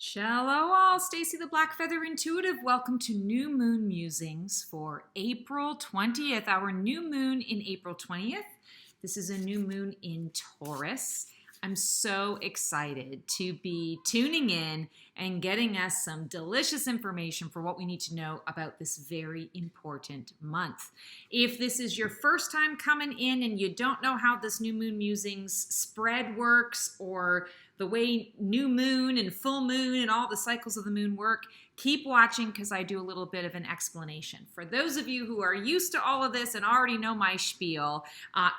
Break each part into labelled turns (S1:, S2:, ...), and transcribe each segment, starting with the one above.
S1: Shallow all, Stacy the Black Feather Intuitive. Welcome to New Moon Musings for April 20th, our new moon in April 20th. This is a new moon in Taurus. I'm so excited to be tuning in and getting us some delicious information for what we need to know about this very important month. If this is your first time coming in and you don't know how this new moon musings spread works or the way new moon and full moon and all the cycles of the moon work, keep watching because I do a little bit of an explanation. For those of you who are used to all of this and already know my spiel,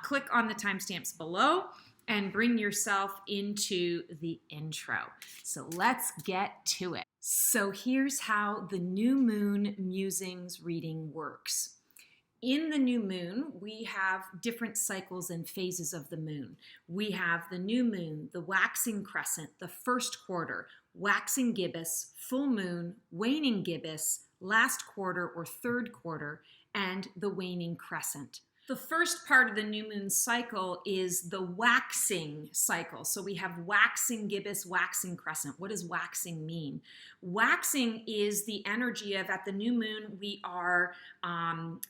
S1: click on the timestamps below and bring yourself into the intro. So let's get to it. So here's how the new moon musings reading works. In the new moon, we have different cycles and phases of the moon. We have the new moon, the waxing crescent, the first quarter, waxing gibbous, full moon, waning gibbous, last quarter or third quarter, and the waning crescent. The first part of the new moon cycle is the waxing cycle. So we have waxing gibbous, waxing crescent. What does waxing mean? Waxing is the energy of at the new moon, we are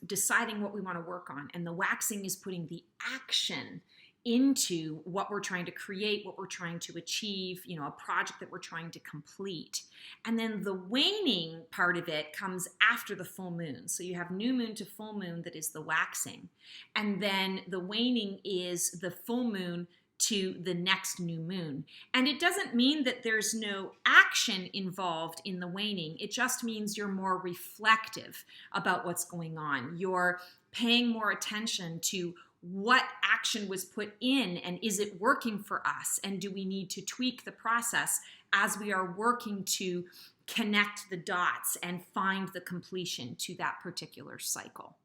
S1: deciding what we want to work on. And the waxing is putting the action into what we're trying to create, what we're trying to achieve, a project that we're trying to complete. And then the waning part of it comes after the full moon. So you have new moon to full moon that is the waxing. And then the waning is the full moon to the next new moon. And it doesn't mean that there's no action involved in the waning. It just means you're more reflective about what's going on. You're paying more attention to what action was put in and is it working for us, and do we need to tweak the process as we are working to connect the dots and find the completion to that particular cycle.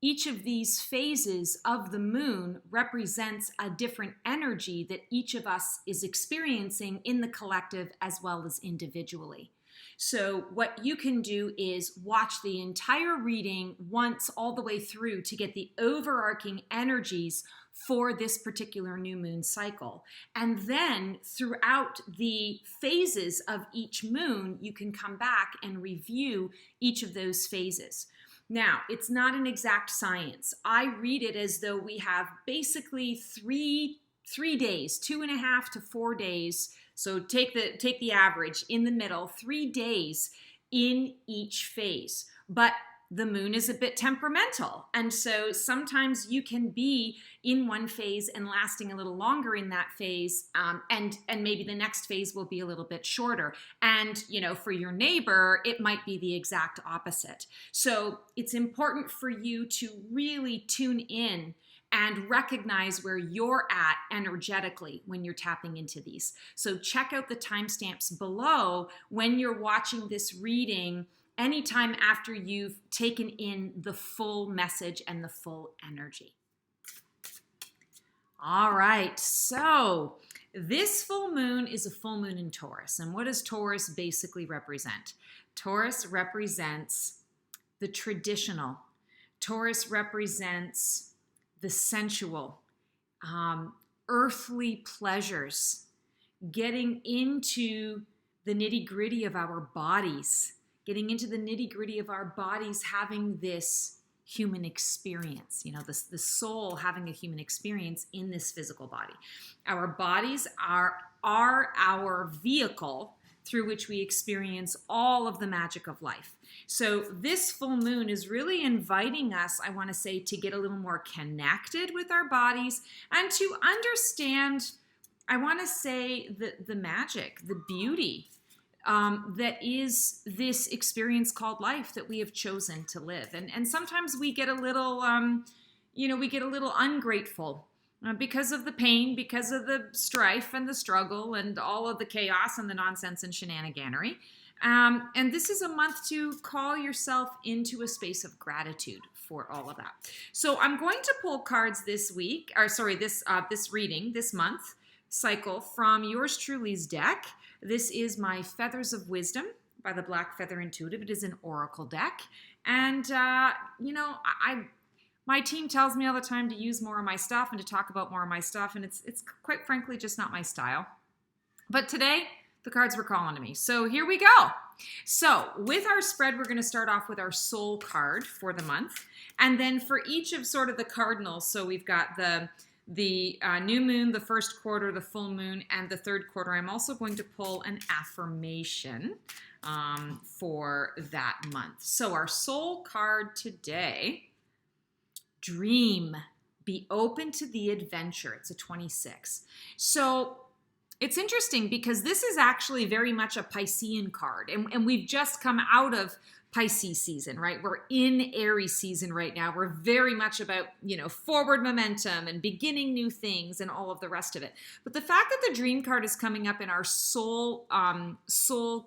S1: Each of these phases of the moon represents a different energy that each of us is experiencing in the collective as well as individually. So what you can do is watch the entire reading once all the way through to get the overarching energies for this particular new moon cycle. And then throughout the phases of each moon, you can come back and review each of those phases. Now, it's not an exact science. I read it as though we have basically three days, 2.5 to 4 days. So take the average in the middle, 3 days in each phase. But the moon is a bit temperamental. And so sometimes you can be in one phase and lasting a little longer in that phase. And maybe the next phase will be a little bit shorter. And, for your neighbor, it might be the exact opposite. So it's important for you to really tune in and recognize where you're at energetically when you're tapping into these. So check out the timestamps below when you're watching this reading, anytime after you've taken in the full message and the full energy. All right, so this full moon is a full moon in Taurus. And what does Taurus basically represent? Taurus represents the traditional. Taurus represents the sensual, earthly pleasures, getting into the nitty-gritty of our bodies, having this human experience, the soul having a human experience in this physical body. Our bodies are our vehicle through which we experience all of the magic of life. So this full moon is really inviting us, I want to say, to get a little more connected with our bodies and to understand, I want to say, the magic, the beauty that is this experience called life that we have chosen to live. And sometimes we get a little, ungrateful because of the pain, because of the strife and the struggle and all of the chaos and the nonsense and shenaniganery. And this is a month to call yourself into a space of gratitude for all of that. So I'm going to pull cards this month cycle from yours truly's deck. This is my Feathers of Wisdom by the Black Feather Intuitive. It is an oracle deck. And, my team tells me all the time to use more of my stuff and to talk about more of my stuff. And it's quite frankly just not my style. But today, The cards were calling to me. So here we go. So with our spread, we're going to start off with our soul card for the month. And then for each of sort of the cardinals, so we've got the new moon, the first quarter, the full moon, and the third quarter. I'm also going to pull an affirmation for that month. So our soul card today, dream, be open to the adventure. It's a 26. So it's interesting because this is actually very much a Piscean card. And we've just come out of Pisces season, right? We're in Aries season right now. We're very much about, forward momentum and beginning new things and all of the rest of it. But the fact that the dream card is coming up in our soul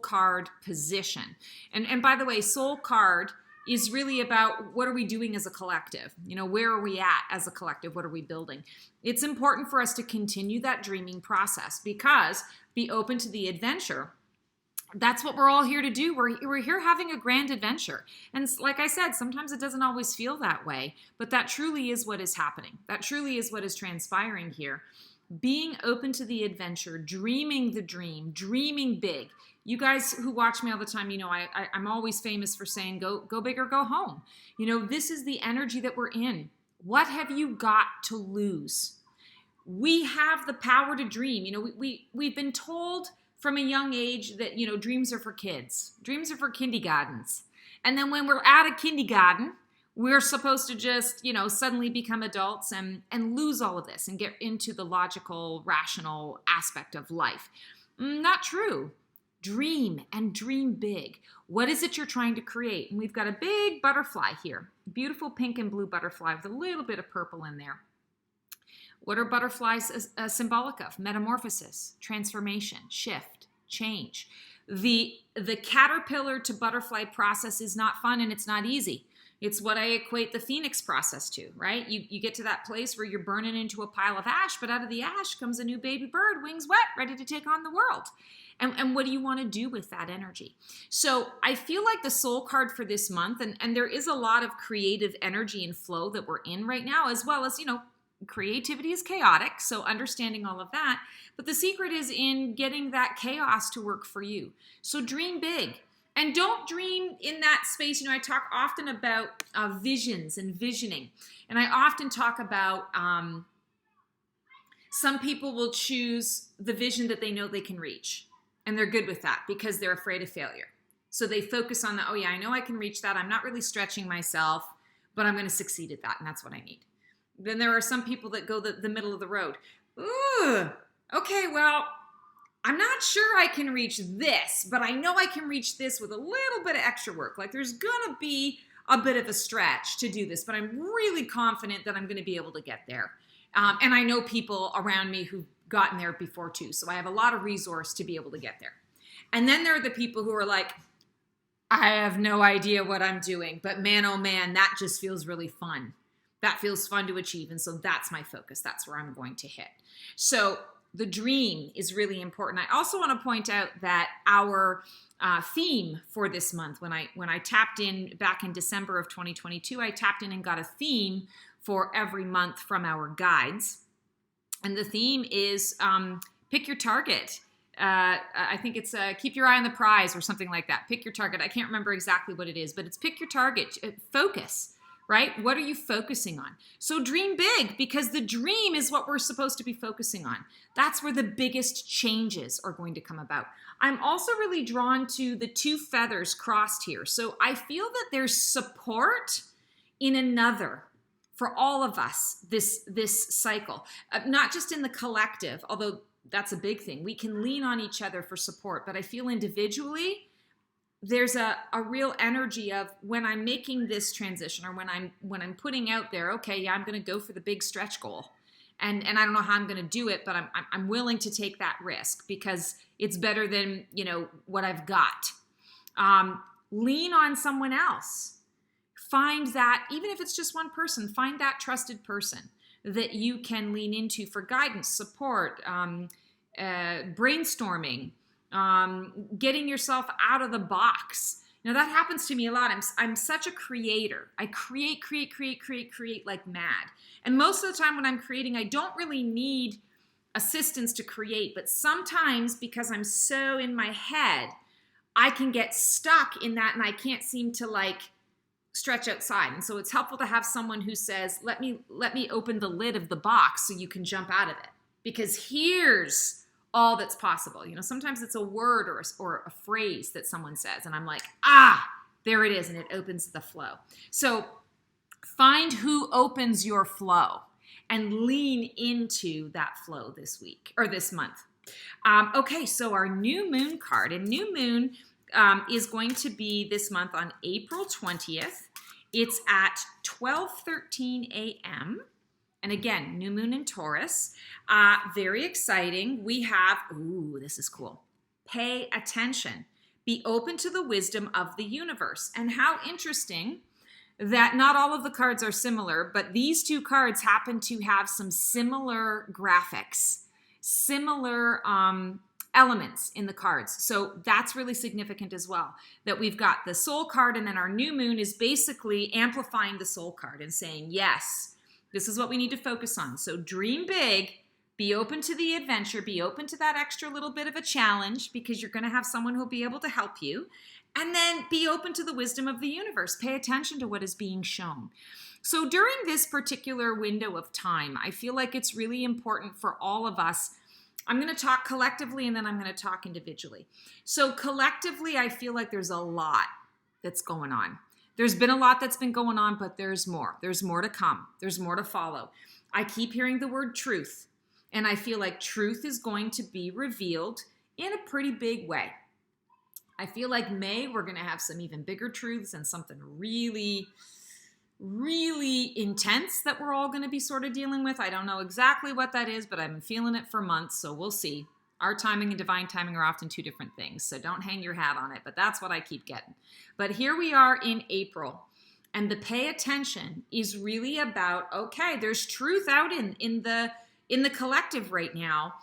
S1: card position. And by the way, soul card is really about what are we doing as a collective? Where are we at as a collective? What are we building? It's important for us to continue that dreaming process because be open to the adventure. That's what we're all here to do. We're here having a grand adventure. And like I said, sometimes it doesn't always feel that way, but that truly is what is happening. That truly is what is transpiring here. Being open to the adventure, dreaming the dream, dreaming big. You guys who watch me all the time, I'm always famous for saying, go big or go home. This is the energy that we're in. What have you got to lose? We have the power to dream. We've been told from a young age that, dreams are for kids. Dreams are for kindergartens. And then when we're out of kindergarten, we're supposed to just, suddenly become adults and lose all of this and get into the logical, rational aspect of life. Not true. Dream and dream big. What is it you're trying to create? And we've got a big butterfly here. Beautiful pink and blue butterfly with a little bit of purple in there. What are butterflies symbolic of? Metamorphosis, transformation, shift, change. The caterpillar to butterfly process is not fun and it's not easy. It's what I equate the phoenix process to, right? You get to that place where you're burning into a pile of ash, but out of the ash comes a new baby bird, wings wet, ready to take on the world. And what do you want to do with that energy? So I feel like the soul card for this month, and there is a lot of creative energy and flow that we're in right now, as well as, creativity is chaotic, so understanding all of that. But the secret is in getting that chaos to work for you. So dream big. And don't dream in that space. I talk often about visions and visioning. And I often talk about some people will choose the vision that they know they can reach. And they're good with that because they're afraid of failure. So they focus on the, oh yeah, I know I can reach that. I'm not really stretching myself, but I'm going to succeed at that. And that's what I need. Then there are some people that go the middle of the road. Ooh, okay, well, I'm not sure I can reach this, but I know I can reach this with a little bit of extra work. Like there's going to be a bit of a stretch to do this, but I'm really confident that I'm going to be able to get there. And I know people around me who've gotten there before too. So I have a lot of resource to be able to get there. And then there are the people who are like, I have no idea what I'm doing, but man, oh man, that just feels really fun. That feels fun to achieve. And so that's my focus. That's where I'm going to hit. So the dream is really important. I also want to point out that our theme for this month, when I tapped in back in December of 2022, I tapped in and got a theme for every month from our guides. And the theme is pick your target. I think it's keep your eye on the prize or something like that. Pick your target. I can't remember exactly what it is, but it's pick your target. Focus. Right? What are you focusing on? So dream big, because the dream is what we're supposed to be focusing on. That's where the biggest changes are going to come about. I'm also really drawn to the two feathers crossed here. So I feel that there's support in another for all of us this cycle, not just in the collective, although that's a big thing. We can lean on each other for support, but I feel individually, there's a real energy of when I'm making this transition or when I'm putting out there, okay, yeah, I'm going to go for the big stretch goal. And I don't know how I'm going to do it, but I'm willing to take that risk because it's better than, what I've got. Lean on someone else. Find that, even if it's just one person, find that trusted person that you can lean into for guidance, support, brainstorming, getting yourself out of the box. That happens to me a lot. I'm such a creator. I create like mad. And most of the time when I'm creating, I don't really need assistance to create. But sometimes, because I'm so in my head, I can get stuck in that and I can't seem to like stretch outside. And so it's helpful to have someone who says, let me open the lid of the box so you can jump out of it. Because here's all that's possible. You know, sometimes it's a word or a phrase that someone says, and I'm like, there it is, and it opens the flow. So find who opens your flow and lean into that flow this week or this month. Okay, so our new moon card, and new moon is going to be this month on April 20th. It's at 12:13 a.m. And again, new moon in Taurus. Very exciting. We have, this is cool. Pay attention. Be open to the wisdom of the universe. And how interesting that not all of the cards are similar, but these two cards happen to have some similar graphics, similar elements in the cards. So that's really significant as well, that we've got the soul card, and then our new moon is basically amplifying the soul card and saying, yes, this is what we need to focus on. So dream big, be open to the adventure, be open to that extra little bit of a challenge, because you're going to have someone who'll be able to help you. And then be open to the wisdom of the universe. Pay attention to what is being shown. So during this particular window of time, I feel like it's really important for all of us. I'm going to talk collectively and then I'm going to talk individually. So collectively, I feel like there's a lot that's going on. There's been a lot that's been going on, but there's more. There's more to come. There's more to follow. I keep hearing the word truth, and I feel like truth is going to be revealed in a pretty big way. I feel like May, we're going to have some even bigger truths and something really, really intense that we're all going to be sort of dealing with. I don't know exactly what that is, but I've been feeling it for months, so we'll see. Our timing and divine timing are often two different things, so don't hang your hat on it, but that's what I keep getting. But here we are in April, and the pay attention is really about, okay, there's truth out in the collective right now.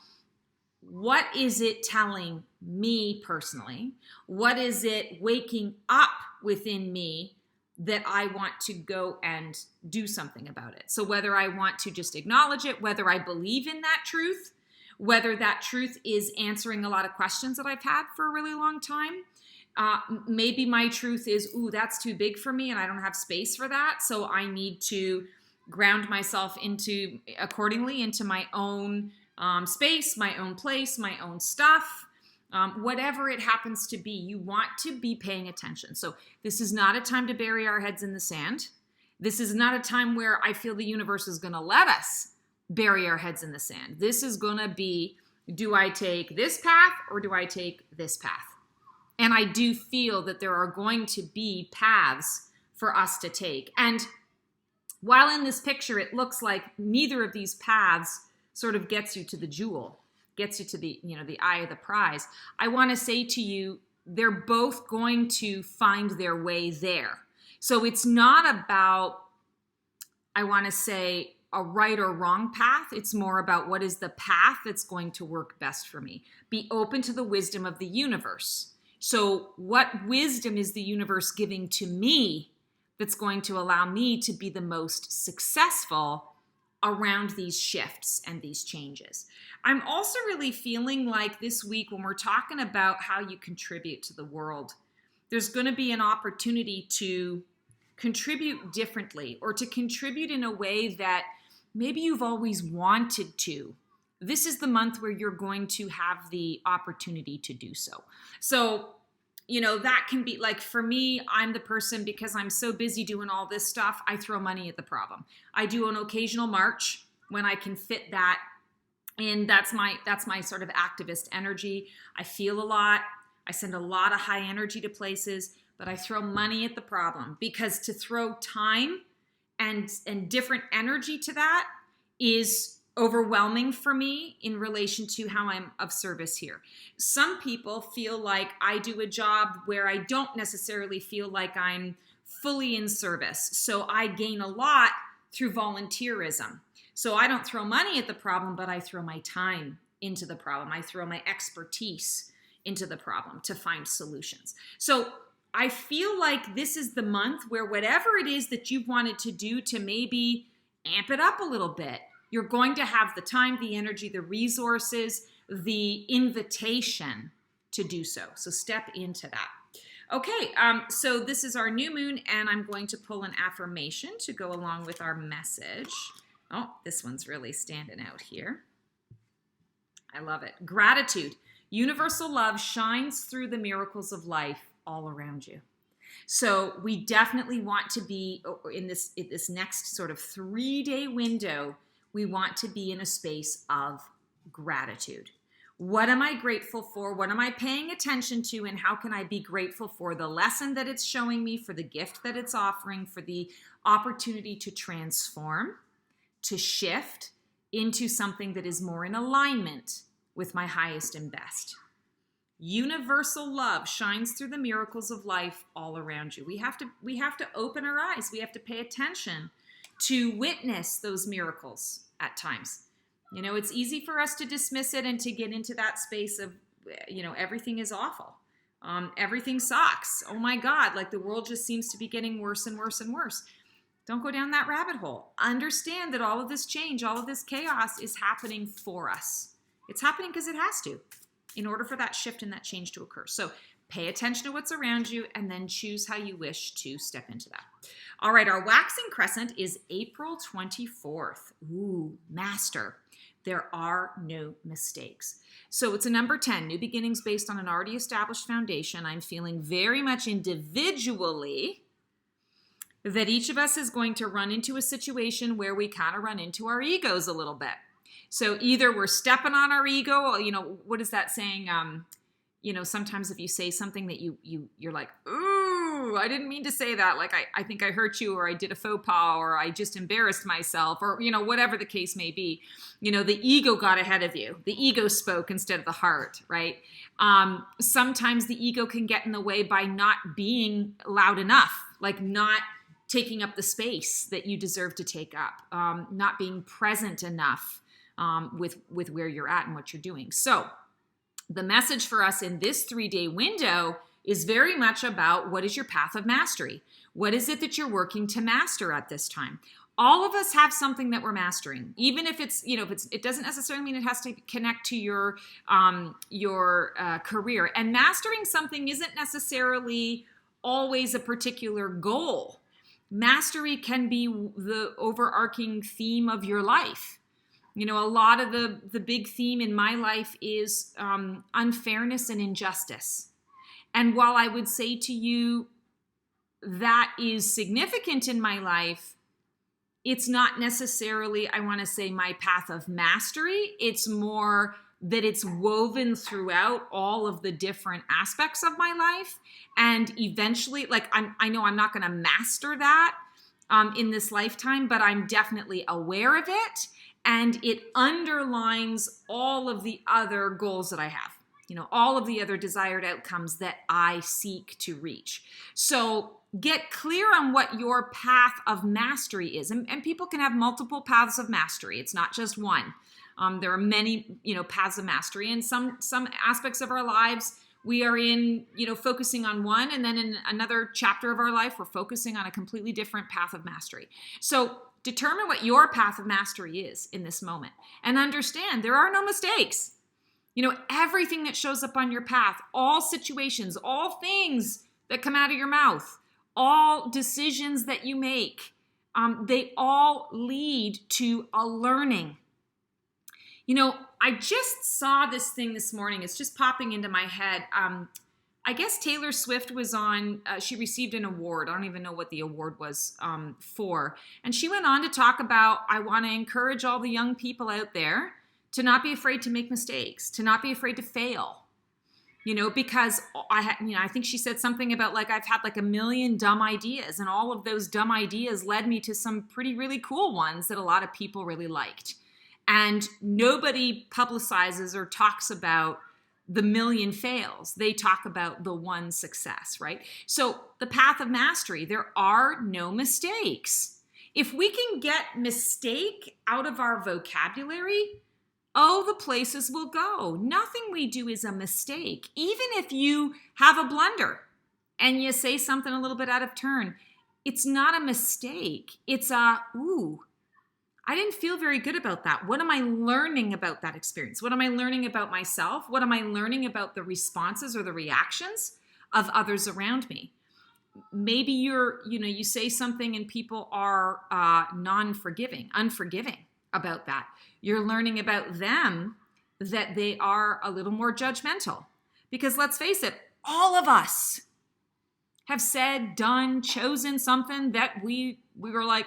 S1: What is it telling me personally? What is it waking up within me that I want to go and do something about it? So whether I want to just acknowledge it, whether I believe in that truth, whether that truth is answering a lot of questions that I've had for a really long time. Maybe my truth is, that's too big for me and I don't have space for that. So I need to ground myself accordingly into my own space, my own place, my own stuff. Whatever it happens to be, you want to be paying attention. So this is not a time to bury our heads in the sand. This is not a time where I feel the universe is going to let us bury our heads in the sand. This is going to be, do I take this path or do I take this path? And I do feel that there are going to be paths for us to take. And while in this picture, it looks like neither of these paths sort of gets you to the jewel, gets you to the eye of the prize. I want to say to you, they're both going to find their way there. So it's not about, I want to say, a right or wrong path. It's more about what is the path that's going to work best for me. Be open to the wisdom of the universe. So what wisdom is the universe giving to me that's going to allow me to be the most successful around these shifts and these changes? I'm also really feeling like this week, when we're talking about how you contribute to the world, there's going to be an opportunity to contribute differently, or to contribute in a way that maybe you've always wanted to. This is the month where you're going to have the opportunity to do so. So, that can be like, for me, I'm the person, because I'm so busy doing all this stuff, I throw money at the problem. I do an occasional march when I can fit that in. That's my sort of activist energy. I feel a lot. I send a lot of high energy to places, but I throw money at the problem, because to throw time and different energy to that is overwhelming for me in relation to how I'm of service here. Some people feel like I do a job where I don't necessarily feel like I'm fully in service. So I gain a lot through volunteerism. So I don't throw money at the problem, but I throw my time into the problem. I throw my expertise into the problem to find solutions. So I feel like this is the month where whatever it is that you've wanted to do to maybe amp it up a little bit, you're going to have the time, the energy, the resources, the invitation to do so. So step into that. Okay, so this is our new moon, and I'm going to pull an affirmation to go along with our message. Oh, this one's really standing out here. I love it. Gratitude. Universal love shines through the miracles of life all around you. So we definitely want to be in this next sort of 3-day window, we want to be in a space of gratitude. What am I grateful for? What am I paying attention to? And how can I be grateful for the lesson that it's showing me, for the gift that it's offering, for the opportunity to transform, to shift into something that is more in alignment with my highest and best. Universal love shines through the miracles of life all around you. We have to open our eyes. We have to pay attention to witness those miracles at times. You know, it's easy for us to dismiss it and to get into that space of, you know, everything is awful. Everything sucks. Oh my God, like the world just seems to be getting worse and worse and worse. Don't go down that rabbit hole. Understand that all of this change, all of this chaos is happening for us. It's happening because it has to, in order for that shift and that change to occur. So pay attention to what's around you and then choose how you wish to step into that. All right, our waxing crescent is April 24th. Ooh, master. There are no mistakes. So it's a number 10, new beginnings based on an already established foundation. I'm feeling very much individually that each of us is going to run into a situation where we kind of run into our egos a little bit. So either we're stepping on our ego, you know, what is that saying? You know, sometimes if you say something that you're like, ooh, I didn't mean to say that. Like, I think I hurt you, or I did a faux pas, or I just embarrassed myself, or, you know, whatever the case may be. You know, the ego got ahead of you. The ego spoke instead of the heart, right? Sometimes the ego can get in the way by not being loud enough, like not taking up the space that you deserve to take up, not being present enough with where you're at and what you're doing. So the message for us in this 3-day window is very much about what is your path of mastery? What is it that you're working to master at this time? All of us have something that we're mastering, even if it's, you know, it doesn't necessarily mean it has to connect to your career. And mastering something isn't necessarily always a particular goal. Mastery can be the overarching theme of your life. You know, a lot of the big theme in my life is unfairness and injustice. And while I would say to you that is significant in my life, it's not necessarily, I want to say, my path of mastery. It's more that it's woven throughout all of the different aspects of my life. And eventually, like, I know I'm not going to master that in this lifetime, but I'm definitely aware of it. And it underlines all of the other goals that I have, you know, all of the other desired outcomes that I seek to reach. So get clear on what your path of mastery is. And people can have multiple paths of mastery. It's not just one. There are many, you know, paths of mastery. And some aspects of our lives, we are in, you know, focusing on one. And then in another chapter of our life, we're focusing on a completely different path of mastery. So determine what your path of mastery is in this moment and understand there are no mistakes. You know, everything that shows up on your path, all situations, all things that come out of your mouth, all decisions that you make, they all lead to a learning. You know, I just saw this thing this morning. It's just popping into my head. I guess Taylor Swift was on, she received an award. I don't even know what the award was for. And she went on to talk about, I want to encourage all the young people out there to not be afraid to make mistakes, to not be afraid to fail. You know, because I think she said something about like, I've had like 1 million dumb ideas, and all of those dumb ideas led me to some really cool ones that a lot of people really liked. And nobody publicizes or talks about the 1 million fails. They talk about the one success, right? So the path of mastery, there are no mistakes. If we can get mistake out of our vocabulary, oh, the places we'll go. Nothing we do is a mistake. Even if you have a blunder and you say something a little bit out of turn, it's not a mistake. It's a, ooh, I didn't feel very good about that. What am I learning about that experience? What am I learning about myself? What am I learning about the responses or the reactions of others around me? Maybe you say something and people are unforgiving about that. You're learning about them that they are a little more judgmental. Because let's face it, all of us have said, done, chosen something that we were like,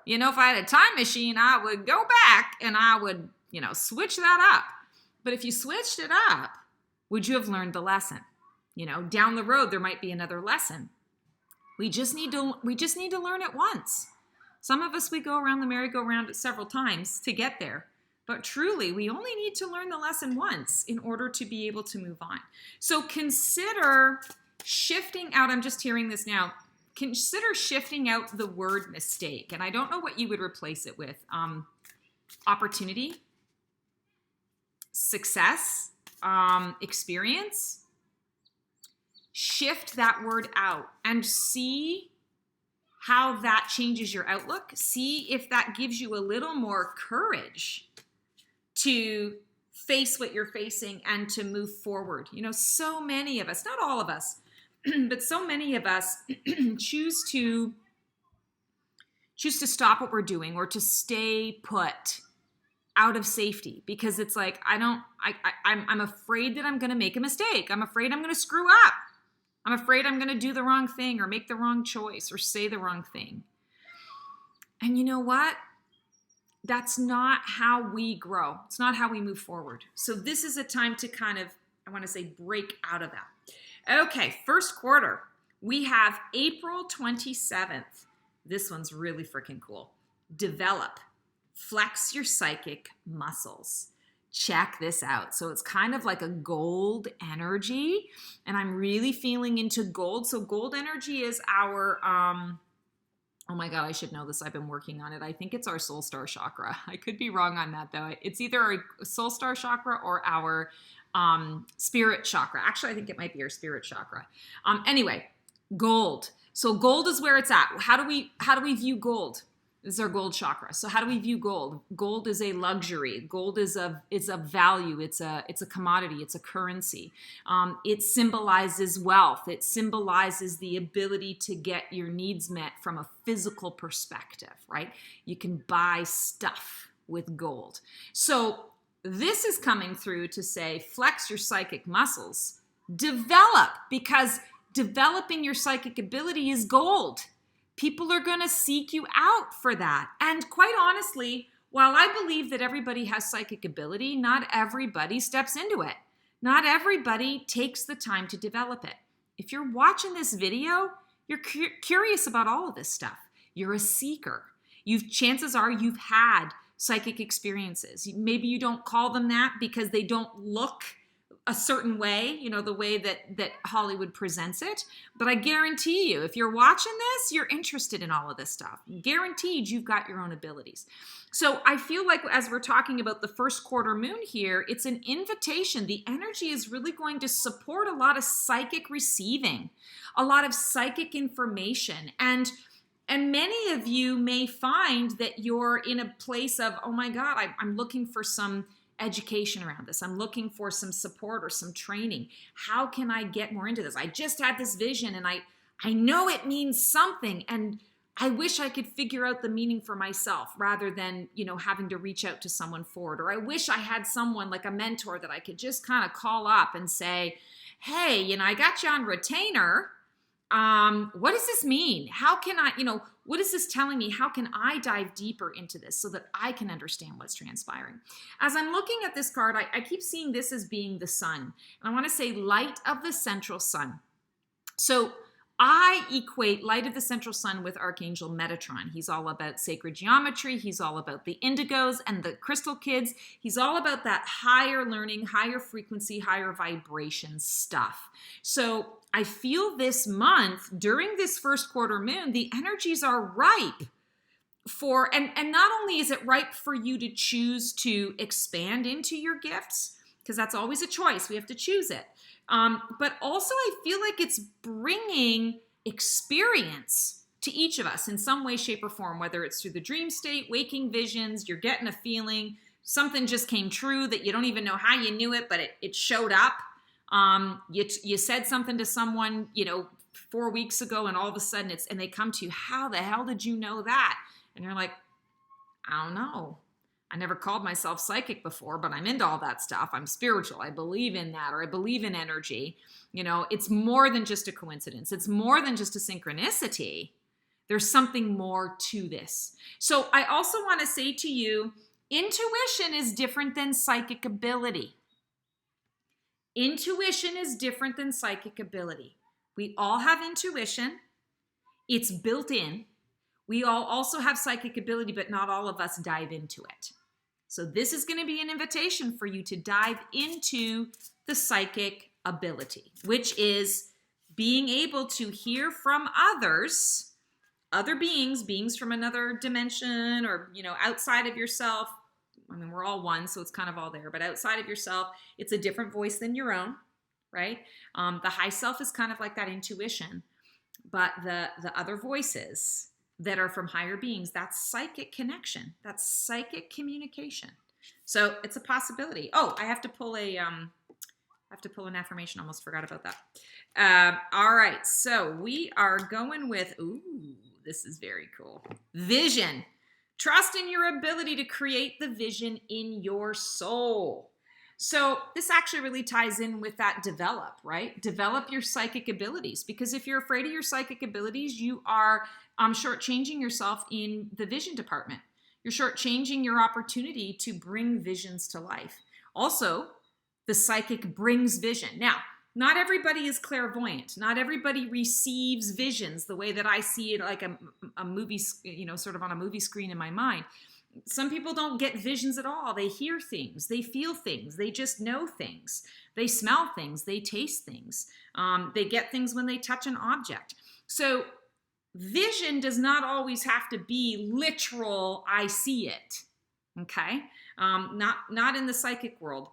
S1: if I had a time machine, I would go back and I would, switch that up. But if you switched it up, would you have learned the lesson? Down the road, there might be another lesson. We just need to learn it once. Some of us, we go around the merry-go-round several times to get there. But truly, we only need to learn the lesson once in order to be able to move on. So consider shifting out. I'm just hearing this now. Consider shifting out the word mistake. And I don't know what you would replace it with. Opportunity, success, experience. Shift that word out and see how that changes your outlook. See if that gives you a little more courage to face what you're facing and to move forward. So many of us, not all of us, but so many of us choose to stop what we're doing or to stay put out of safety because it's like, I'm afraid that I'm going to make a mistake. I'm afraid I'm going to screw up. I'm afraid I'm going to do the wrong thing or make the wrong choice or say the wrong thing. And you know what? That's not how we grow. It's not how we move forward. So this is a time to kind of, I want to say, break out of that. Okay, first quarter. We have April 27th. This one's really freaking cool. Develop. Flex your psychic muscles. Check this out. So it's kind of like a gold energy, and I'm really feeling into gold. So gold energy is our, oh my God, I should know this. I've been working on it. I think it's our soul star chakra. I could be wrong on that though. It's either our soul star chakra or our spirit chakra. Actually, I think it might be our spirit chakra. Anyway, gold. So gold is where it's at. How do we view gold? This is our gold chakra. So how do we view gold? Gold is a luxury. Gold is a value. It's a commodity. It's a currency. It symbolizes wealth. It symbolizes the ability to get your needs met from a physical perspective, right? You can buy stuff with gold. So this is coming through to say, flex your psychic muscles, develop, because developing your psychic ability is gold. People are going to seek you out for that. And quite honestly, while I believe that everybody has psychic ability, not everybody steps into it. Not everybody takes the time to develop it. If you're watching this video, you're curious about all of this stuff. You're a seeker. Chances are you've had psychic experiences. Maybe you don't call them that because they don't look a certain way, the way that Hollywood presents it. But I guarantee you, if you're watching this, you're interested in all of this stuff. Guaranteed you've got your own abilities. So I feel like as we're talking about the first quarter moon here, it's an invitation. The energy is really going to support a lot of psychic receiving, a lot of psychic information. And many of you may find that you're in a place of, oh my God, I'm looking for some education around this. I'm looking for some support or some training. How can I get more into this? I just had this vision and I know it means something, and I wish I could figure out the meaning for myself rather than, having to reach out to someone for it. Or I wish I had someone like a mentor that I could just kind of call up and say, hey, I got you on retainer. What does this mean? How can I, what is this telling me? How can I dive deeper into this so that I can understand what's transpiring? As I'm looking at this card, I keep seeing this as being the sun. And I want to say light of the central sun. So I equate light of the central sun with Archangel Metatron. He's all about sacred geometry. He's all about the indigos and the crystal kids. He's all about that higher learning, higher frequency, higher vibration stuff. So I feel this month, during this first quarter moon, the energies are ripe for, and not only is it ripe for you to choose to expand into your gifts, because that's always a choice. We have to choose it. But also I feel like it's bringing experience to each of us in some way, shape, or form, whether it's through the dream state, waking visions, you're getting a feeling, something just came true that you don't even know how you knew it, but it showed up. You said something to someone, 4 weeks ago, and all of a sudden and they come to you, how the hell did you know that? And you're like, I don't know. I never called myself psychic before, but I'm into all that stuff. I'm spiritual. I believe in that, or I believe in energy. It's more than just a coincidence. It's more than just a synchronicity. There's something more to this. So I also want to say to you, intuition is different than psychic ability. Intuition is different than psychic ability. We all have intuition. It's built in. We all also have psychic ability, but not all of us dive into it. So this is going to be an invitation for you to dive into the psychic ability, which is being able to hear from others, other beings from another dimension, or, outside of yourself. I mean, we're all one, so it's kind of all there, but outside of yourself, it's a different voice than your own, right? The high self is kind of like that intuition, but the other voices that are from higher beings, that's psychic connection. That's psychic communication. So it's a possibility. Oh, I have to pull an affirmation. Almost forgot about that. All right. So we are going with, this is very cool. Vision. Trust in your ability to create the vision in your soul. So this actually really ties in with that develop, right? Develop your psychic abilities, because if you're afraid of your psychic abilities, you are shortchanging yourself in the vision department. You're shortchanging your opportunity to bring visions to life. Also, the psychic brings vision. Now, not everybody is clairvoyant. Not everybody receives visions the way that I see it, like a movie, sort of on a movie screen in my mind. Some people don't get visions at all. They hear things, they feel things, they just know things. They smell things, they taste things. They get things when they touch an object. So vision does not always have to be literal, I see it, okay? Not in the psychic world.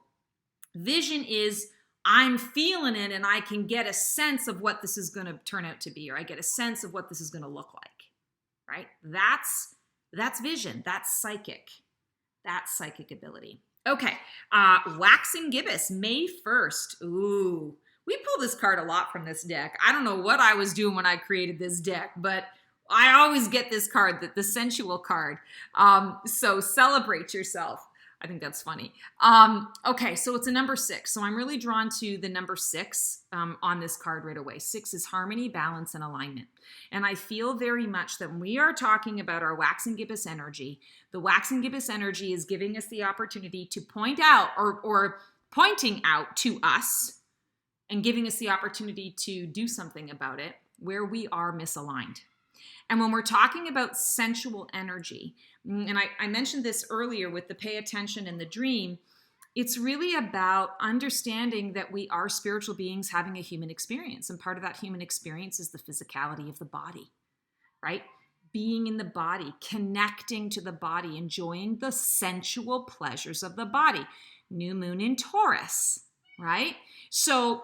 S1: Vision is, I'm feeling it and I can get a sense of what this is going to turn out to be, or I get a sense of what this is going to look like, right? That's vision. That's psychic. That's psychic ability. Okay. Waning Gibbous, May 1st. Ooh, we pull this card a lot from this deck. I don't know what I was doing when I created this deck, but I always get this card, the sensual card. So celebrate yourself. I think that's funny. Okay, so it's a number 6. So I'm really drawn to the number 6 on this card right away. 6 is harmony, balance, and alignment. And I feel very much that when we are talking about our Waning Gibbous energy, the Waning Gibbous energy is giving us the opportunity to point out or pointing out to us and giving us the opportunity to do something about it where we are misaligned. And when we're talking about sensual energy, and I mentioned this earlier with the pay attention and the dream, it's really about understanding that we are spiritual beings having a human experience. And part of that human experience is the physicality of the body, right? Being in the body, connecting to the body, enjoying the sensual pleasures of the body. New moon in Taurus, right? So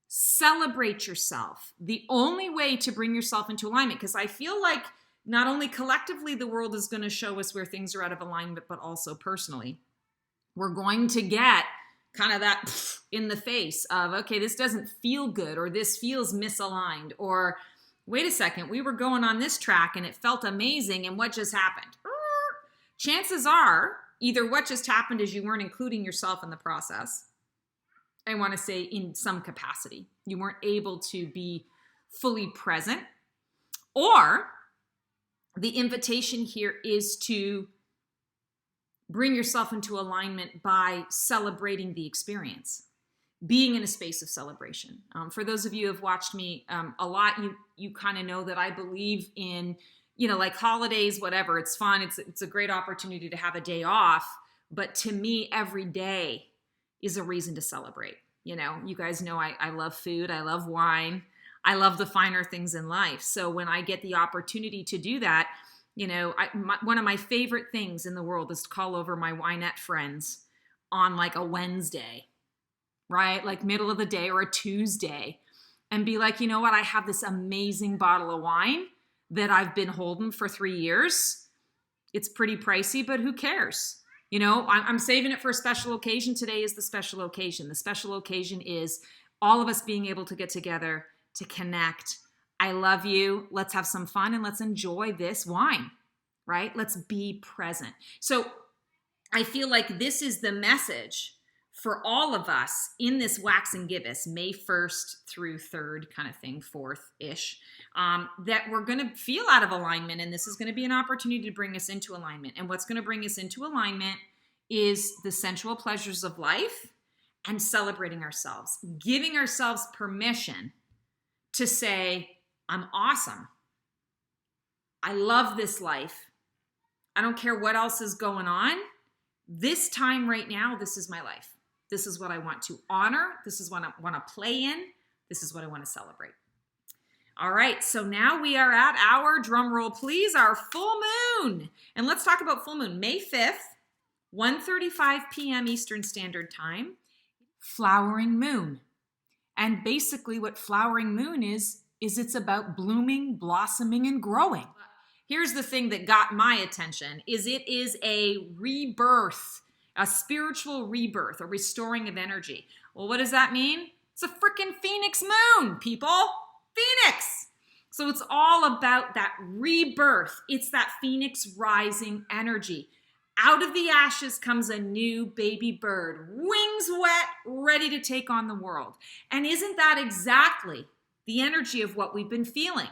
S1: celebrate yourself. The only way to bring yourself into alignment, because I feel like not only collectively the world is going to show us where things are out of alignment, but also personally. We're going to get kind of that in the face of, okay, this doesn't feel good, or this feels misaligned, or wait a second, we were going on this track and it felt amazing, and what just happened? Chances are either what just happened is you weren't including yourself in the process. I want to say in some capacity. You weren't able to be fully present, or the invitation here is to bring yourself into alignment by celebrating the experience, being in a space of celebration. For those of you who have watched me a lot, you kind of know that I believe in, like holidays, whatever. It's fun. It's a great opportunity to have a day off. But to me, every day is a reason to celebrate. You guys know I love food. I love wine. I love the finer things in life. So when I get the opportunity to do that, one of my favorite things in the world is to call over my winette friends on like a Wednesday, right? Like middle of the day or a Tuesday, and be like, you know what? I have this amazing bottle of wine that I've been holding for 3 years. It's pretty pricey, but who cares? You know, I'm saving it for a special occasion. Today is the special occasion. The special occasion is all of us being able to get together, to connect. I love you. Let's have some fun and let's enjoy this wine, right? Let's be present. So I feel like this is the message for all of us in this Waning Gibbous, May 1st through 3rd kind of thing, 4th-ish, that we're going to feel out of alignment, and this is going to be an opportunity to bring us into alignment. And what's going to bring us into alignment is the sensual pleasures of life and celebrating ourselves, giving ourselves permission to say, I'm awesome. I love this life. I don't care what else is going on. This time right now, this is my life. This is what I want to honor. This is what I want to play in. This is what I want to celebrate. All right, so now we are at our, drum roll please, our full moon. And let's talk about full moon. May 5th, 1:35 p.m. Eastern Standard Time, flowering moon. And basically what flowering moon is it's about blooming, blossoming, and growing. Here's the thing that got my attention, is it is a rebirth, a spiritual rebirth, a restoring of energy. Well, what does that mean? It's a freaking phoenix moon, people. Phoenix. So it's all about that rebirth. It's that phoenix rising energy. Out of the ashes comes a new baby bird, wings wet, ready to take on the world. And isn't that exactly the energy of what we've been feeling?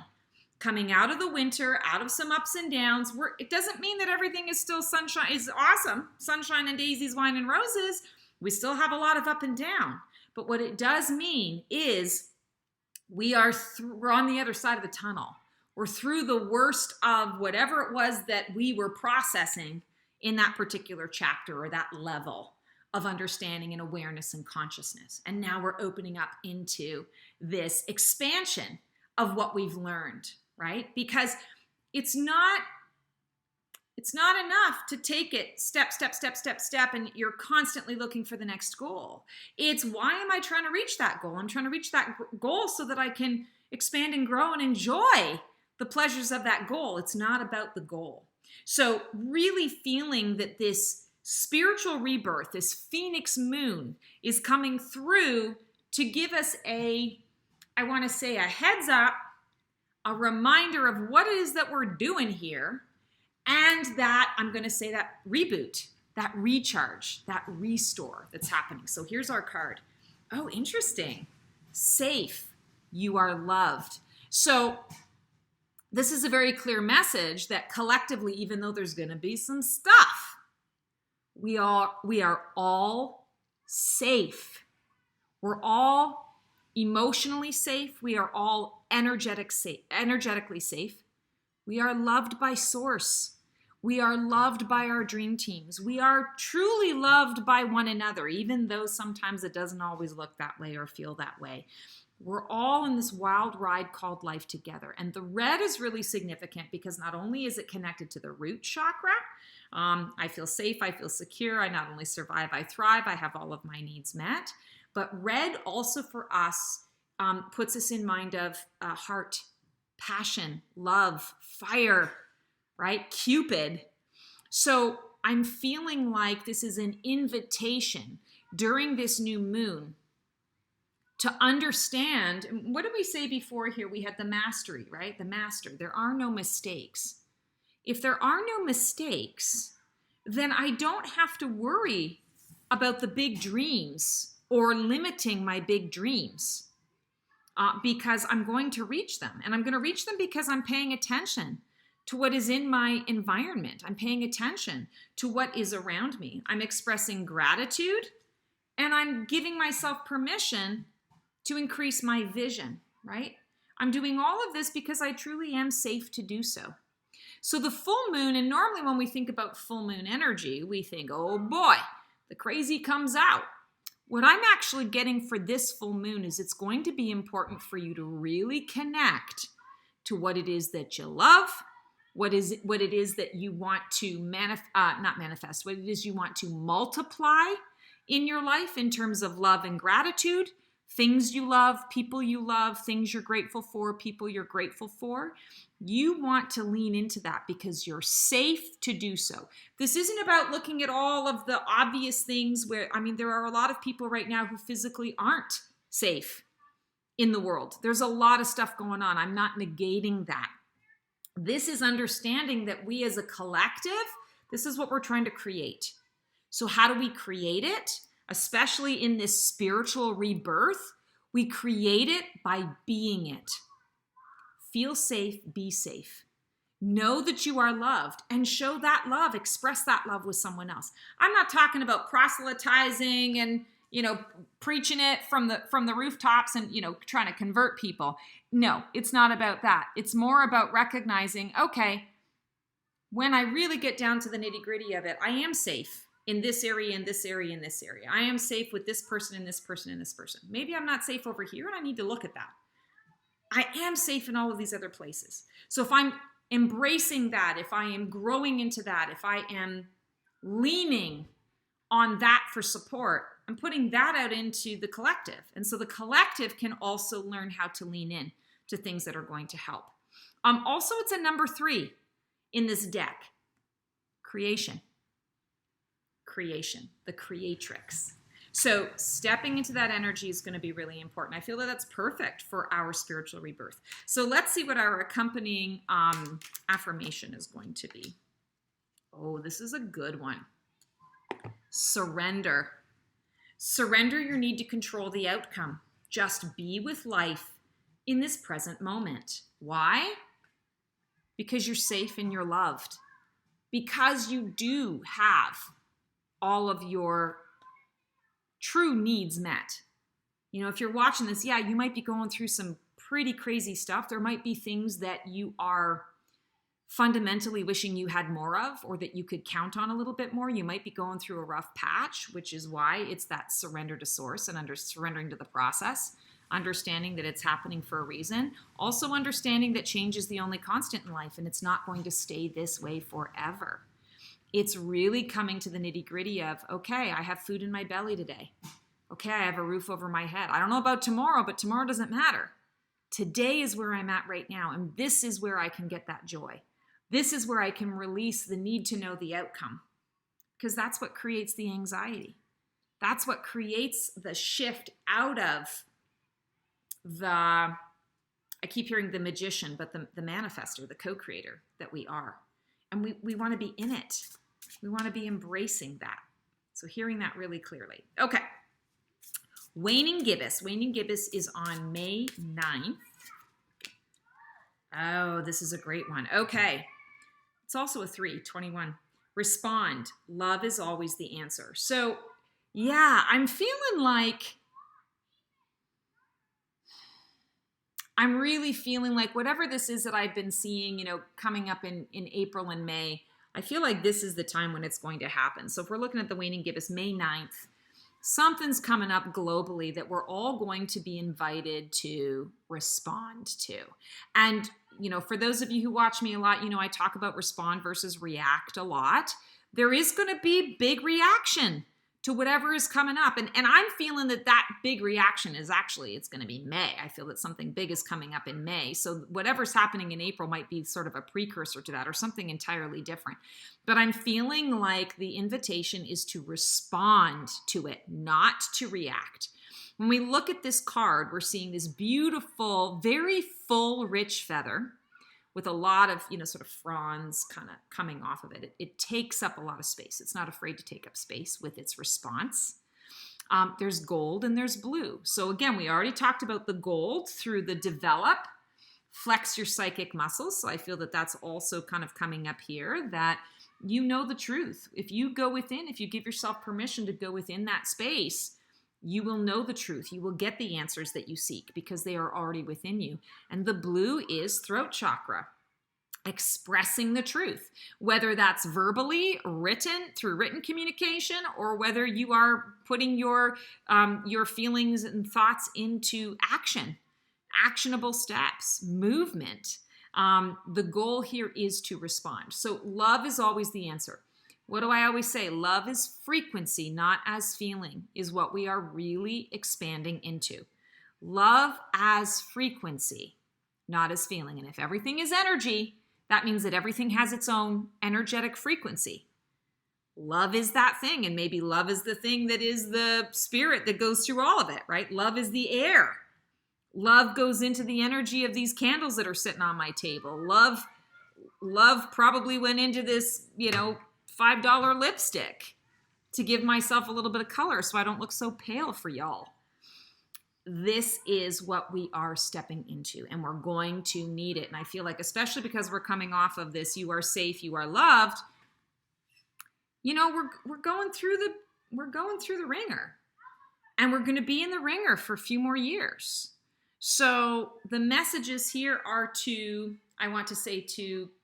S1: Coming out of the winter, out of some ups and downs. It doesn't mean that everything is still sunshine, is awesome. Sunshine and daisies, wine and roses. We still have a lot of up and down. But what it does mean is we're on the other side of the tunnel. We're through the worst of whatever it was that we were processing in that particular chapter or that level of understanding and awareness and consciousness. And now we're opening up into this expansion of what we've learned, right? Because it's not enough to take it step, and you're constantly looking for the next goal. It's, why am I trying to reach that goal? I'm trying to reach that goal so that I can expand and grow and enjoy the pleasures of that goal. It's not about the goal. So really feeling that this spiritual rebirth, this phoenix moon, is coming through to give us a heads up, a reminder of what it is that we're doing here, and that, I'm going to say, that reboot, that recharge, that restore that's happening. So here's our card. Oh, interesting. Safe. You are loved. So this is a very clear message that collectively, even though there's going to be some stuff, we are all safe. We're all emotionally safe. We are all energetically safe. We are loved by Source. We are loved by our dream teams. We are truly loved by one another, even though sometimes it doesn't always look that way or feel that way. We're all in this wild ride called life together. And the red is really significant because not only is it connected to the root chakra, I feel safe, I feel secure, I not only survive, I thrive, I have all of my needs met. But red also for us puts us in mind of heart, passion, love, fire, right? Cupid. So I'm feeling like this is an invitation during this new moon to understand. What did we say before here? We had the mastery, right? The master. There are no mistakes. If there are no mistakes, then I don't have to worry about the big dreams or limiting my big dreams because I'm going to reach them. And I'm going to reach them because I'm paying attention to what is in my environment. I'm paying attention to what is around me. I'm expressing gratitude, and I'm giving myself permission to increase my vision, right? I'm doing all of this because I truly am safe to do so. So the full moon, and normally when we think about full moon energy, we think, oh boy, the crazy comes out. What I'm actually getting for this full moon is it's going to be important for you to really connect to what it is that you love, what it is that you want to what it is you want to multiply in your life in terms of love and gratitude, things you love, people you love, things you're grateful for, people you're grateful for. You want to lean into that because you're safe to do so. This isn't about looking at all of the obvious things where, there are a lot of people right now who physically aren't safe in the world. There's a lot of stuff going on. I'm not negating that. This is understanding that we as a collective, this is what we're trying to create. So how do we create it? Especially in this spiritual rebirth, we create it by being it. Feel safe, be safe. Know that you are loved and show that love, express that love with someone else. I'm not talking about proselytizing and, preaching it from the rooftops and, trying to convert people. No, it's not about that. It's more about recognizing, okay, when I really get down to the nitty-gritty of it, I am safe in this area, in this area, in this area. I am safe with this person and this person and this person. Maybe I'm not safe over here and I need to look at that. I am safe in all of these other places. So if I'm embracing that, if I am growing into that, if I am leaning on that for support, I'm putting that out into the collective. And so the collective can also learn how to lean in to things that are going to help. Also, it's a number 3 in this deck. Creation, the creatrix. So stepping into that energy is going to be really important. I feel that that's perfect for our spiritual rebirth. So let's see what our accompanying affirmation is going to be. Oh, this is a good one. Surrender. Surrender your need to control the outcome. Just be with life in this present moment. Why? Because you're safe and you're loved. Because you do have all of your true needs met. If you're watching this, you might be going through some pretty crazy stuff. There might be things that you are fundamentally wishing you had more of or that you could count on a little bit more. You might be going through a rough patch, which is why it's that surrender to source and surrendering to the process, understanding that it's happening for a reason. Also understanding that change is the only constant in life and it's not going to stay this way forever. It's really coming to the nitty-gritty of, okay, I have food in my belly today. Okay, I have a roof over my head. I don't know about tomorrow, but tomorrow doesn't matter. Today is where I'm at right now, and this is where I can get that joy. This is where I can release the need to know the outcome, because that's what creates the anxiety. That's what creates the shift out of I keep hearing the magician, but the manifestor, the co-creator that we are. And we want to be in it. We want to be embracing that. So hearing that really clearly. Okay. Waning Gibbous. Waning Gibbous is on May 9th. Oh, this is a great one. Okay. It's also a 3:21. Respond. Love is always the answer. So, I'm feeling like I'm really feeling like whatever this is that I've been seeing, coming up in April and May, I feel like this is the time when it's going to happen. So if we're looking at the Waning Gibbous, May 9th, something's coming up globally that we're all going to be invited to respond to. And, for those of you who watch me a lot, I talk about respond versus react a lot. There is going to be big reaction to whatever is coming up. And I'm feeling that big reaction is it's going to be May. I feel that something big is coming up in May. So whatever's happening in April might be sort of a precursor to that or something entirely different. But I'm feeling like the invitation is to respond to it, not to react. When we look at this card, we're seeing this beautiful, very full, rich feather with a lot of, sort of fronds kind of coming off of it. It takes up a lot of space. It's not afraid to take up space with its response. There's gold and there's blue. So again, we already talked about the gold through the develop, flex your psychic muscles. So I feel that that's also kind of coming up here, that the truth. If you go within, if you give yourself permission to go within that space, you will know the truth. You will get the answers that you seek because they are already within you. And the blue is throat chakra, expressing the truth, whether that's verbally, through written communication, or whether you are putting your feelings and thoughts into action, actionable steps, movement. The goal here is to respond. So love is always the answer. What do I always say? Love is frequency, not as feeling, is what we are really expanding into. Love as frequency, not as feeling. And if everything is energy, that means that everything has its own energetic frequency. Love is that thing, and maybe love is the thing that is the spirit that goes through all of it, right? Love is the air. Love goes into the energy of these candles that are sitting on my table. Love probably went into this, $5 lipstick to give myself a little bit of color so I don't look so pale for y'all. This is what we are stepping into, and we're going to need it. And I feel like, especially because we're coming off of this, you are safe, you are loved, we're going through the ringer, and we're going to be in the ringer for a few more years. So the messages here are to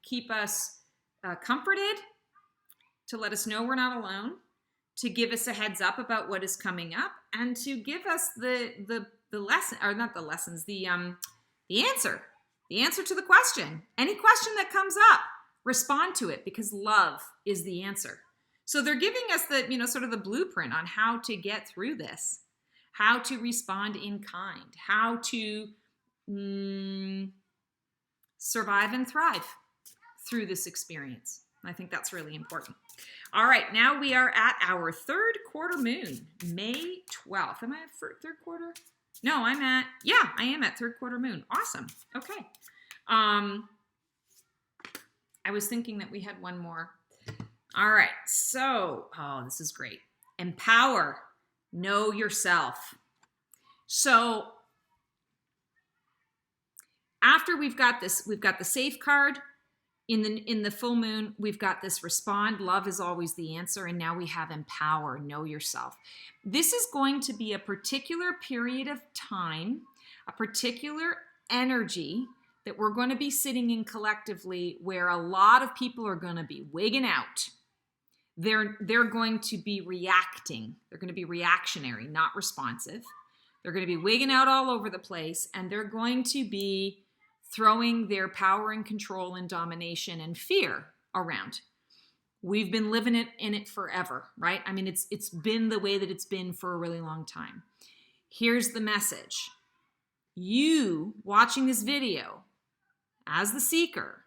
S1: keep us comforted, to let us know we're not alone, to give us a heads up about what is coming up, and to give us the lesson, or not the lessons, the answer to the question. Any question that comes up, respond to it, because love is the answer. So they're giving us the, sort of the blueprint on how to get through this, how to respond in kind, how to survive and thrive through this experience. I think that's really important. All right, now we are at our third quarter moon, May 12th. Am I at third quarter? No, I am at third quarter moon. Awesome. Okay. I was thinking that we had one more. All right, so, this is great. Empower, know yourself. So after we've got the safe card. In the full moon, we've got this respond, love is always the answer, and now we have empower, know yourself. This is going to be a particular period of time, a particular energy that we're going to be sitting in collectively, where a lot of people are going to be wigging out. They're going to be reacting. They're going to be reactionary, not responsive. They're going to be wigging out all over the place, and they're going to be throwing their power and control and domination and fear around. We've been living in it forever, right? I mean, it's been the way that it's been for a really long time. Here's the message. You watching this video as the seeker,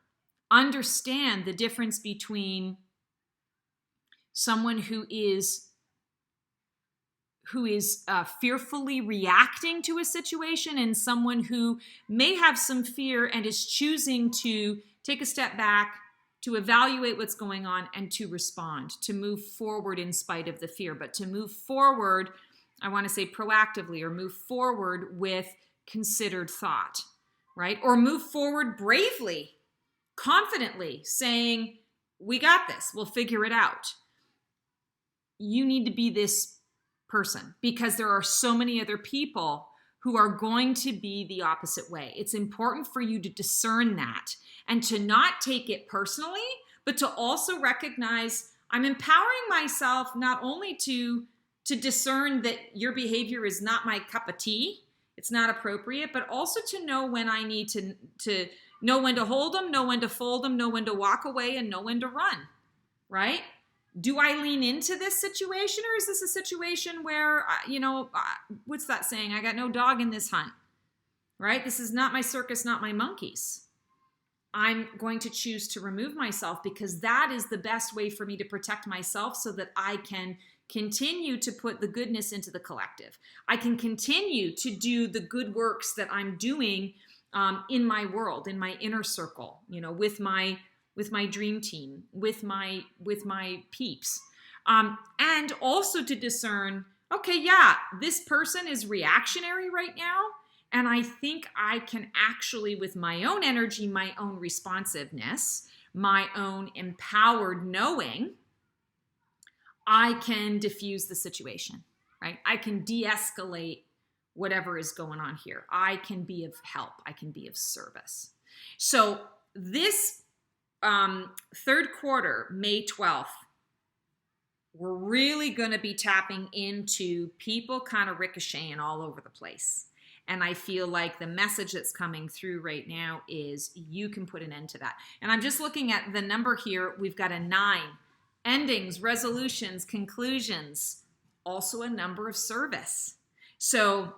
S1: understand the difference between someone who is fearfully reacting to a situation and someone who may have some fear and is choosing to take a step back, to evaluate what's going on, and to respond, to move forward in spite of the fear, but to move forward, I want to say proactively, or move forward with considered thought, right? Or move forward bravely, confidently, saying, we got this, we'll figure it out. You need to be this person, because there are so many other people who are going to be the opposite way. It's important for you to discern that and to not take it personally, but to also recognize I'm empowering myself not only to discern that your behavior is not my cup of tea, it's not appropriate, but also to know when I need to know when to hold them, know when to fold them, know when to walk away, and know when to run, right? Do I lean into this situation, or is this a situation where, what's that saying? I got no dog in this hunt, right? This is not my circus, not my monkeys. I'm going to choose to remove myself, because that is the best way for me to protect myself, so that I can continue to put the goodness into the collective. I can continue to do the good works that I'm doing in my world, in my inner circle, with my dream team, with my peeps. And also to discern, okay, yeah, this person is reactionary right now, and I think I can actually, with my own energy, my own responsiveness, my own empowered knowing, I can diffuse the situation, right? I can de-escalate whatever is going on here. I can be of help. I can be of service. So this third quarter, May 12th, we're really going to be tapping into people kind of ricocheting all over the place. And I feel like the message that's coming through right now is you can put an end to that. And I'm just looking at the number here. We've got a 9. Endings, resolutions, conclusions, also a number of service. So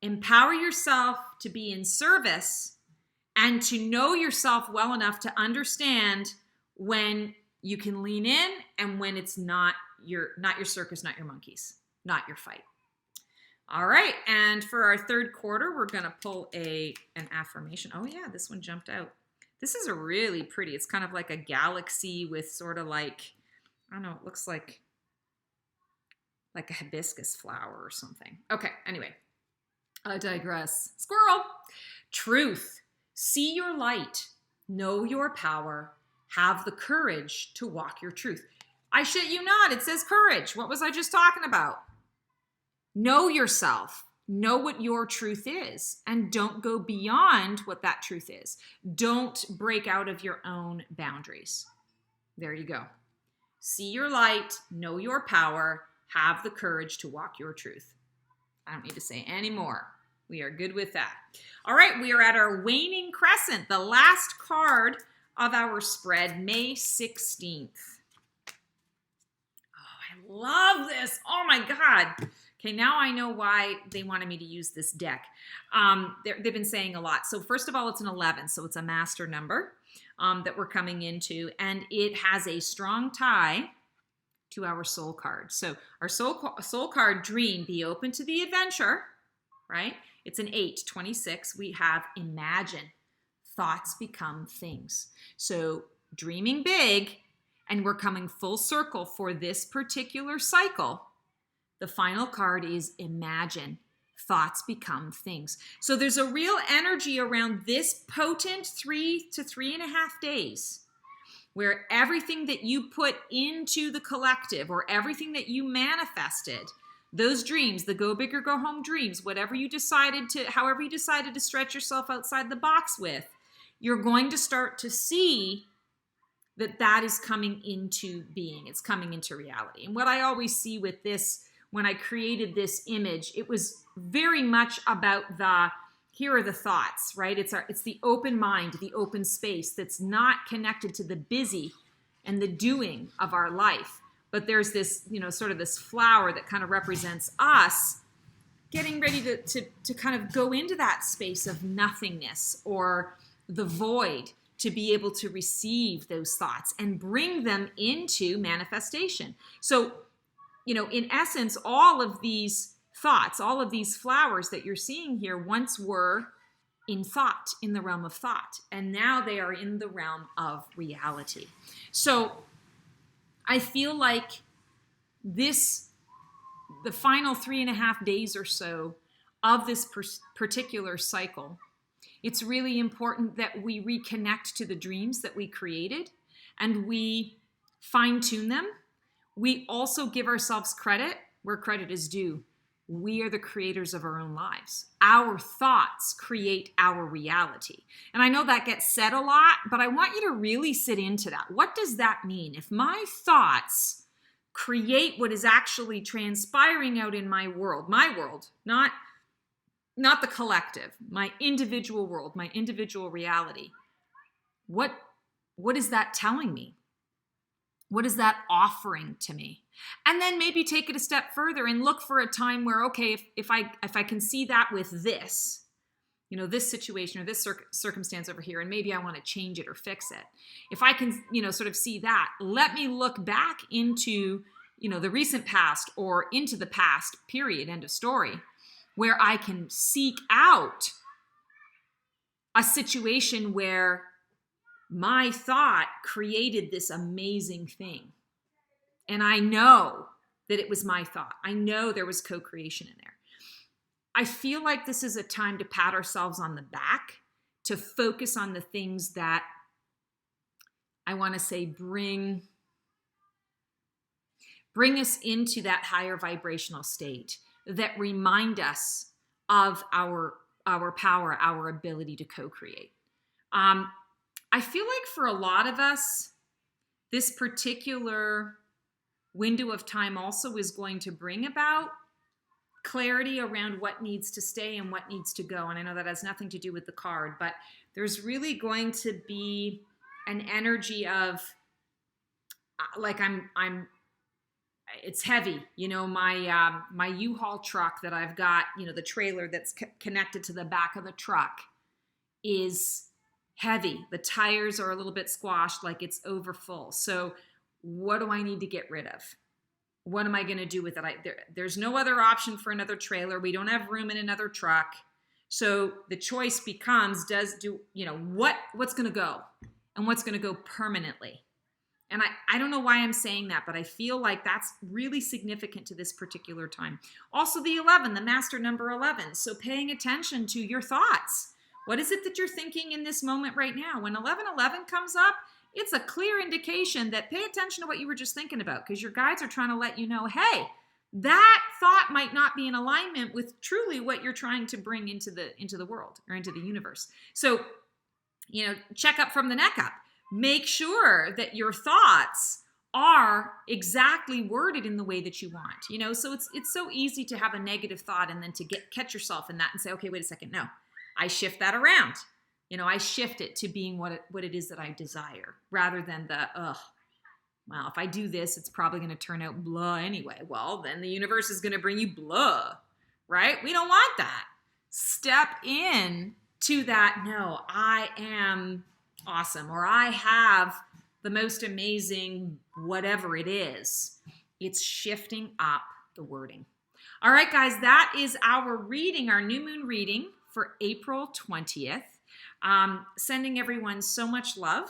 S1: Empower yourself to be in service and to know yourself well enough to understand when you can lean in and when it's not your circus, not your monkeys, not your fight. All right, and for our third quarter, we're gonna pull an affirmation. Oh yeah, this one jumped out. This is a really pretty, it's kind of like a galaxy with sort of like, I don't know, it looks like a hibiscus flower or something. Okay, anyway, I digress. Squirrel. Truth. See your light. Know your power. Have the courage to walk your truth. I shit you not, it says courage. What was I just talking about? Know yourself. Know what your truth is, and don't go beyond what that truth is. Don't break out of your own boundaries. There you go. See your light, know your power, have the courage to walk your truth. I don't need to say any more. We are good with that. All right, we are at our Waning Crescent, the last card of our spread, May 16th. Oh, I love this. Oh my God. Okay, now I know why they wanted me to use this deck. They've been saying a lot. So first of all, it's an 11, so it's a master number that we're coming into, and it has a strong tie to our soul card. So our soul card, dream, be open to the adventure, right? It's an 8, 26. We have imagine, thoughts become things. So dreaming big, and we're coming full circle for this particular cycle. The final card is imagine, thoughts become things. So there's a real energy around this potent 3 to 3.5 days where everything that you put into the collective or everything that you manifested, those dreams, the go big or go home dreams, however you decided to stretch yourself outside the box with, you're going to start to see that is coming into being. It's coming into reality. And what I always see with this, when I created this image, it was very much about here are the thoughts, right? It's the open mind, the open space that's not connected to the busy and the doing of our life. But there's this, sort of this flower that kind of represents us getting ready to kind of go into that space of nothingness or the void, to be able to receive those thoughts and bring them into manifestation. So, in essence, all of these thoughts, all of these flowers that you're seeing here once were in thought, in the realm of thought, and now they are in the realm of reality. So I feel like the final 3.5 days or so of this particular cycle, it's really important that we reconnect to the dreams that we created and we fine-tune them. We also give ourselves credit where credit is due. We are the creators of our own lives. Our thoughts create our reality. And I know that gets said a lot, but I want you to really sit into that. What does that mean? If my thoughts create what is actually transpiring out in my world, not the collective, my individual world, my individual reality, what is that telling me? What is that offering to me? And then maybe take it a step further and look for a time where, okay, if I can see that with this, this situation or this circumstance over here, and maybe I want to change it or fix it. If I can, sort of see that, let me look back into, the recent past or into the past, period, end of story, where I can seek out a situation where my thought created this amazing thing. And I know that it was my thought. I know there was co-creation in there. I feel like this is a time to pat ourselves on the back, to focus on the things that I want to say bring us into that higher vibrational state, that remind us of our power, our ability to co-create. I feel like for a lot of us, this particular window of time also is going to bring about clarity around what needs to stay and what needs to go. And I know that has nothing to do with the card, but there's really going to be an energy of like I'm it's heavy. You know, my U-Haul truck that I've got, you know, the trailer that's connected to the back of the truck is heavy. The tires are a little bit squashed, like it's over full. So what do I need to get rid of? What am I going to do with it? There's no other option for another trailer. We don't have room in another truck. So the choice becomes, what's going to go and what's going to go permanently? And I don't know why I'm saying that, but I feel like that's really significant to this particular time. Also the 11, the master number 11. So paying attention to your thoughts. What is it that you're thinking in this moment right now? When 1111 comes up, it's a clear indication that pay attention to what you were just thinking about, because your guides are trying to let you know, hey, that thought might not be in alignment with truly what you're trying to bring into the world or into the universe. So, you know, check up from the neck up. Make sure that your thoughts are exactly worded in the way that you want. You know, so it's so easy to have a negative thought and then to catch yourself in that and say, okay, wait a second, no, I shift that around. You know, I shift it to being what it is that I desire, rather than well, if I do this, it's probably going to turn out blah anyway. Well, then the universe is going to bring you blah, right? We don't want that. Step in to that, no, I am awesome, or I have the most amazing whatever it is. It's shifting up the wording. All right, guys, that is our reading, our new moon reading for April 20th. Sending everyone so much love.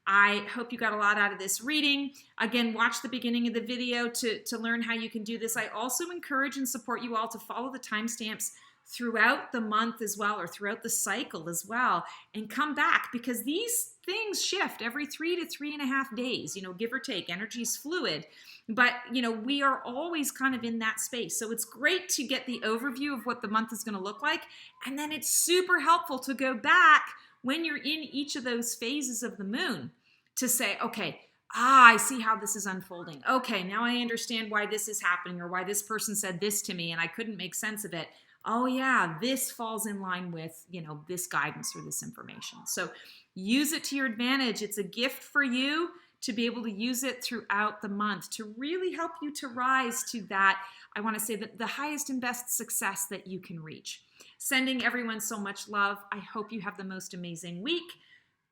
S1: I hope you got a lot out of this reading. Again, watch the beginning of the video to learn how you can do this. I also encourage and support you all to follow the timestamps throughout the month as well, or throughout the cycle as well, and come back, because these things shift every 3 to 3.5 days, you know, give or take. Energy is fluid, but you know, we are always kind of in that space. So it's great to get the overview of what the month is going to look like, and then it's super helpful to go back when you're in each of those phases of the moon to say, okay, I see how this is unfolding. Okay, now I understand why this is happening, or why this person said this to me and I couldn't make sense of it. Oh yeah, this falls in line with, you know, this guidance or this information. So use it to your advantage. It's a gift for you to be able to use it throughout the month to really help you to rise to that, I want to say, that the highest and best success that you can reach. Sending everyone so much love. I hope you have the most amazing week.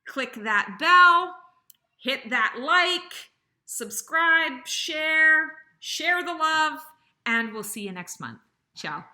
S1: Click that bell, hit that like, subscribe, share the love, and we'll see you next month. Ciao.